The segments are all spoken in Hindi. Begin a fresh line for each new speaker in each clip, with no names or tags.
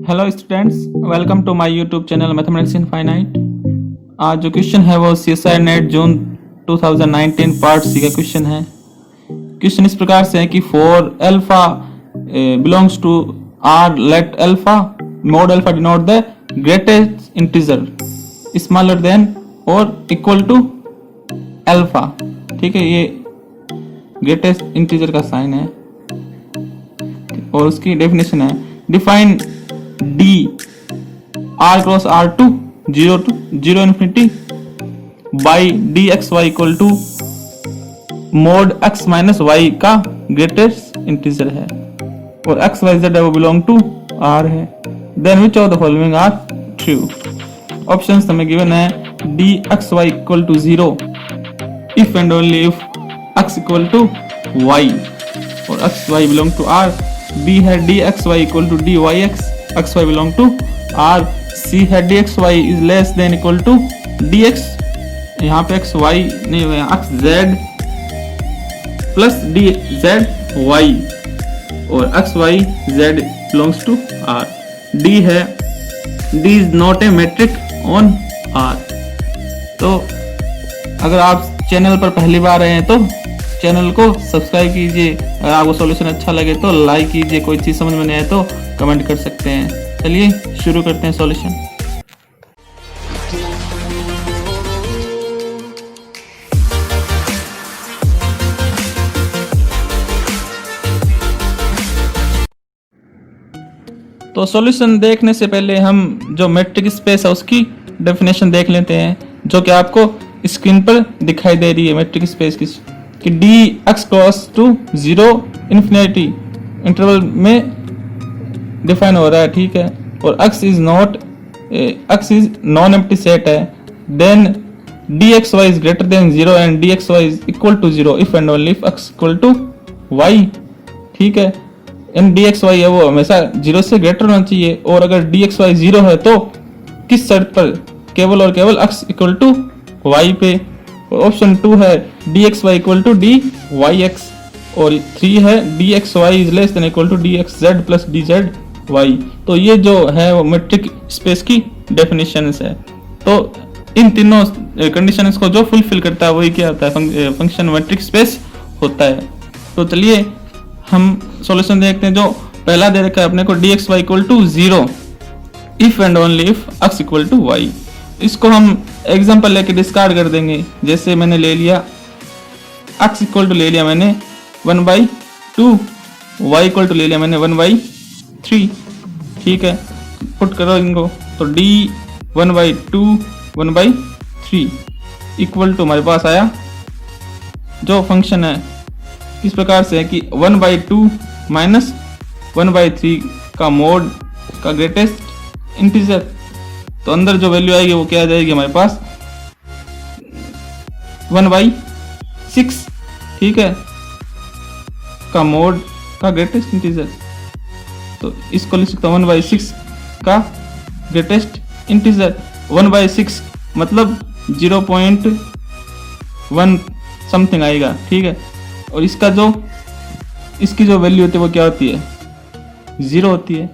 Hello students, welcome to my YouTube channel mathematics infinite. आज जो क्वेश्चन है वो CSIR NET June 2019 part C का क्वेश्चन है। क्वेश्चन इस प्रकार से है कि for alpha belongs to R let alpha mod alpha denote the greatest integer smaller than और इक्वल टू अल्फा। ठीक है, ये ग्रेटेस्ट इंटीजर का साइन है और उसकी डेफिनेशन है define d R cross R to zero infinity by d x Y equal to mod x minus y का ग्रेटेस्ट इंटीजर है और एक्स वाई जेड है वो बिलोंग टू आर है। Then which of the following are true. Options हमें गिवन है D x Y equal to zero if and only if x equal to y और x y belong to R. B है D x Y equal to D Y x y belong to R. C है D x Y is less than equal to D x, यहाँ पे एक्स वाई नहीं हुआ, x Z plus D Z y और x y z belongs to R. D है D is not a metric on R. तो अगर आप चैनल पर पहली बार आए हैं तो चैनल को सब्सक्राइब कीजिए। अगर आपको सॉल्यूशन अच्छा लगे तो लाइक कीजिए। कोई चीज़ समझ में नहीं आए तो कमेंट कर सकते हैं। चलिए शुरू करते हैं सॉल्यूशन। तो सॉल्यूशन देखने से पहले हम जो मैट्रिक स्पेस है उसकी डेफिनेशन देख लेते हैं, जो कि आपको स्क्रीन पर दिखाई दे रही है। मैट्रिक स्पेस की कि D X cross to zero infinity interval में डिफाइन हो रहा है। ठीक है, और X is non empty set है। Then d x Y is greater than zero and d x Y is equal to zero if and only if x equal to Y. ठीक है, इन डी एक्स वाई है वो हमेशा जीरो से ग्रेटर होना चाहिए और अगर डी एक्स वाई जीरो है तो किस शर्त पर, केवल और केवल एक्स इक्वल टू वाई पे। ऑप्शन 2 है D x Y equal to D Y X और 3 है D x Y is less than equal to D X Z plus D Z Y. तो ये जो है वो मैट्रिक स्पेस की डेफिनेशंस है। तो इन तीनों कंडीशंस को जो फुलफिल करता है वही क्या होता है, फंक्शन मैट्रिक स्पेस होता है। तो चलिए हम सॉल्यूशन देखते हैं। जो पहला दे रखा है अपने को D x Y equal to zero if and only if x equal to Y. इसको हम एग्जांपल लेके डिस्कार्ड कर देंगे। जैसे मैंने ले लिया x इक्वल टू ले लिया मैंने 1/2, y इक्वल टू ले लिया मैंने 1/3। ठीक है, पुट करो इनको तो d 1/2 1/3 इक्वल टू हमारे पास आया। जो फंक्शन है इस प्रकार से है कि 1/2 माइनस 1/3 का मोड का ग्रेटेस्ट इंटीजर। तो अंदर जो वैल्यू आएगी वो क्या आ जाएगी हमारे पास 1/6। ठीक है, का मोड का ग्रेटेस्ट इंटीजर। तो इसको लिख सकता हूँ 1/6 का ग्रेटेस्ट इंटीजर। 1/6 मतलब 0.1 समथिंग आएगा। ठीक है, और इसकी जो वैल्यू होती है वो क्या होती है, 0 होती है।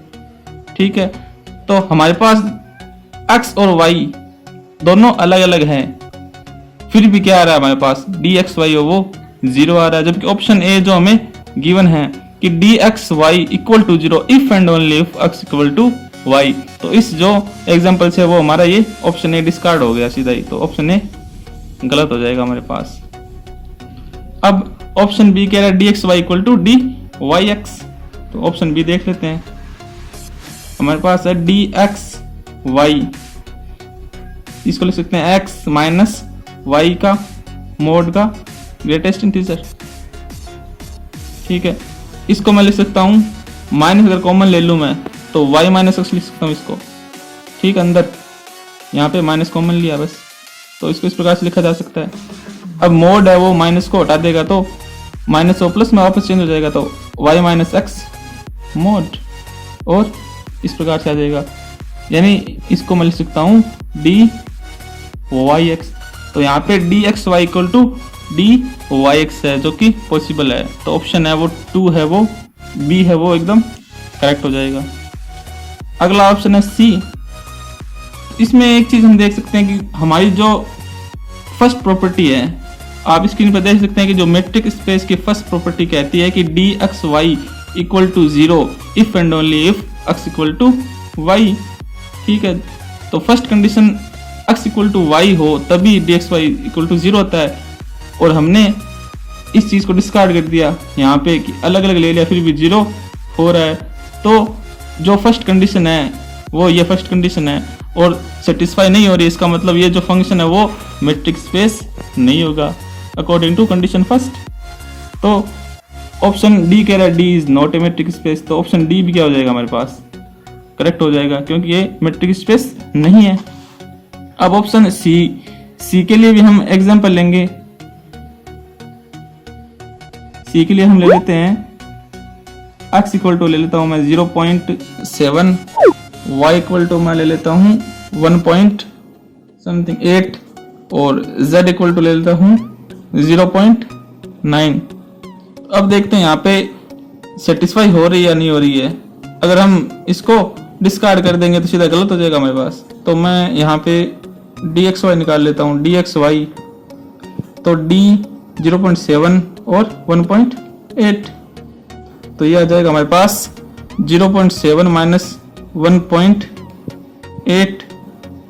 ठीक है, तो हमारे पास x और y दोनों अलग अलग हैं, फिर भी क्या आ रहा है हमारे पास डी एक्स वाई वो 0 आ रहा है। जबकि ऑप्शन ए जो हमें गिवन है कि D x Y equal to 0 if and only if x equal to Y. तो इस जो एग्जांपल से वो हमारा ये ऑप्शन ए डिस्कार्ड हो गया सीधा ही। तो ऑप्शन ए गलत हो जाएगा हमारे पास। अब ऑप्शन बी कह रहा है D x Y equal to D Y X. तो ऑप्शन बी देख लेते हैं। हमारे पास है डी एक्स वाई, इसको लिख सकते हैं x माइनस वाई का मोड का ग्रेटेस्ट इंटीजर। ठीक है, इसको मैं लिख सकता हूँ माइनस, अगर कॉमन ले लूँ मैं तो y माइनस एक्स लिख सकता हूँ इसको। ठीक, अंदर यहाँ पे माइनस कॉमन लिया बस, तो इसको इस प्रकार से लिखा जा सकता है। अब मोड है वो माइनस को हटा देगा तो माइनस और प्लस में वापस चेंज हो जाएगा, तो y माइनस एक्स मोड और इस प्रकार से आ जाएगा। यानी इसको मैं लिख सकता हूँ डी वाई एक्स। तो यहाँ पे D x Y equal to D Y X है, जो कि पॉसिबल है। तो ऑप्शन है वो 2 है, वो बी है वो एकदम करेक्ट हो जाएगा। अगला ऑप्शन है सी। इसमें एक चीज हम देख सकते हैं कि हमारी जो फर्स्ट प्रॉपर्टी है, आप स्क्रीन पर देख सकते हैं कि जो मेट्रिक स्पेस की फर्स्ट प्रॉपर्टी कहती है कि D x Y equal to 0 if and only if x equal to Y. ठीक है, तो first condition X equal to Y हो तभी D x Y equal to 0 होता है, और हमने इस चीज को डिस्कार्ड कर दिया यहाँ पे कि अलग अलग ले लिया फिर भी 0 हो रहा है। तो जो फर्स्ट कंडीशन है वो ये फर्स्ट कंडीशन है और सेटिस्फाई नहीं हो रही, इसका मतलब ये जो फंक्शन है वो मेट्रिक स्पेस नहीं होगा अकॉर्डिंग टू कंडीशन फर्स्ट। तो ऑप्शन डी कह रहा है D is not a metric space, तो ऑप्शन डी भी क्या हो जाएगा हमारे पास, करेक्ट हो जाएगा क्योंकि ये मेट्रिक स्पेस नहीं है। अब ऑप्शन सी के लिए भी हम एग्जांपल लेंगे। सी के लिए हम ले लेते हैं x इक्वल टू ले लेता हूं मैं 0.7, y इक्वल टू मैं ले लेता हूं 1.8 और z इक्वल टू ले लेता हूं 0.9। अब देखते हैं यहाँ पे सेटिस्फाई हो रही है या नहीं हो रही है। अगर हम इसको डिस्कार्ड कर देंगे तो सीधा गलत हो जाएगा हमारे पास। तो मैं यहाँ पे dxy निकाल लेता हूँ, dxy तो d 0.7 और 1.8, तो ये आ जाएगा हमारे पास 0.7 माइनस 1.8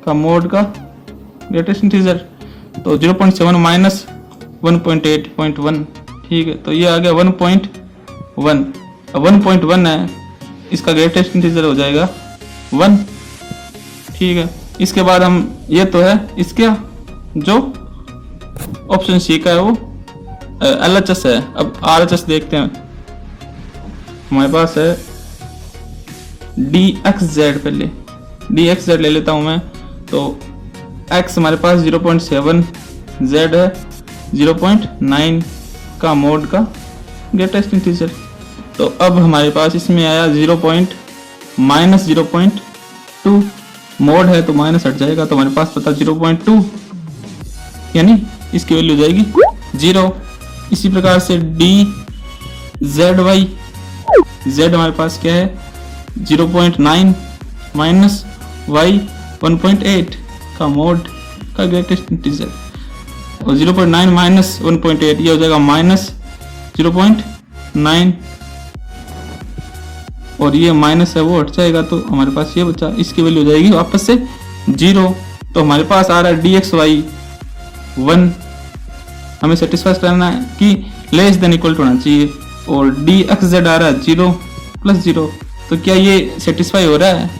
का मोड का ग्रेटेस्ट इंटीजर, तो 0.7 माइनस 1.8.1। ठीक है, तो ये आ गया 1.1। अब 1.1 है, इसका ग्रेटेस्ट इंटीजर हो जाएगा 1। ठीक है, इसके बाद हम ये तो है इसका जो ऑप्शन सी का है वो LHS है। अब RHS देखते हैं, हमारे पास है dxz। पहले dxz ले लेता हूं मैं, तो x हमारे पास 0.7, z है 0.9 का मोड का ग्रेटेस्ट इंटीजर। तो अब हमारे पास इसमें आया 0.-0.2 मोड है तो माइनस हट जाएगा, तो हमारे पास पता 0.2 यानी इसकी वैल्यू हो जाएगी 0। इसी प्रकार से dzy, z हमारे पास क्या है 0.9 माइनस y 1.8 का मोड का ग्रेटेस्ट इंटीजर, और 0.9 माइनस 1.8 ये हो जाएगा माइनस 0.9, और ये माइनस है वो हट जाएगा तो हमारे पास ये बचा, इसकी वैल्यू हो जाएगी वापस से 0। तो हमारे पास आ रहा है dxy 1, हमें सेटिस्फाई करना है कि लेस देन इक्वल टू होना चाहिए, और dxz आ रहा है 0 प्लस 0, तो क्या ये सेटिस्फाई हो रहा है?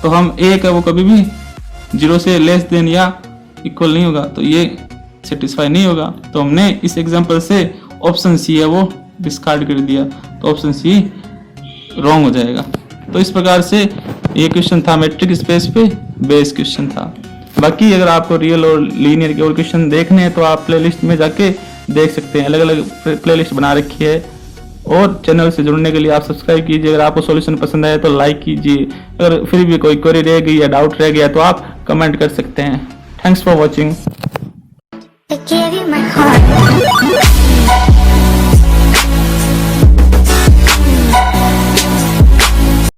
तो हम एक है वो कभी भी 0 से लेस देन या इक्वल नहीं होगा, तो ये सेटिस्फाई नहीं होगा। तो हमने इस एग्जांपल से ऑप्शन सी है वो डिस्कार्ड कर दिया, तो ऑप्शन सी रॉन्ग हो जाएगा। तो इस प्रकार से ये क्वेश्चन था, मैट्रिक स्पेस पे बेस क्वेश्चन था। बाकी अगर आपको रियल और लीनियर के और क्वेश्चन देखने हैं तो आप प्लेलिस्ट में जाके देख सकते हैं, अलग अलग प्लेलिस्ट बना रखी है। और चैनल से जुड़ने के लिए आप सब्सक्राइब कीजिए। अगर आपको सॉल्यूशन पसंद आए तो लाइक कीजिए। अगर फिर भी कोई क्वेरी रह गई या डाउट रह गया तो आप कमेंट कर सकते हैं। Thanks for watching.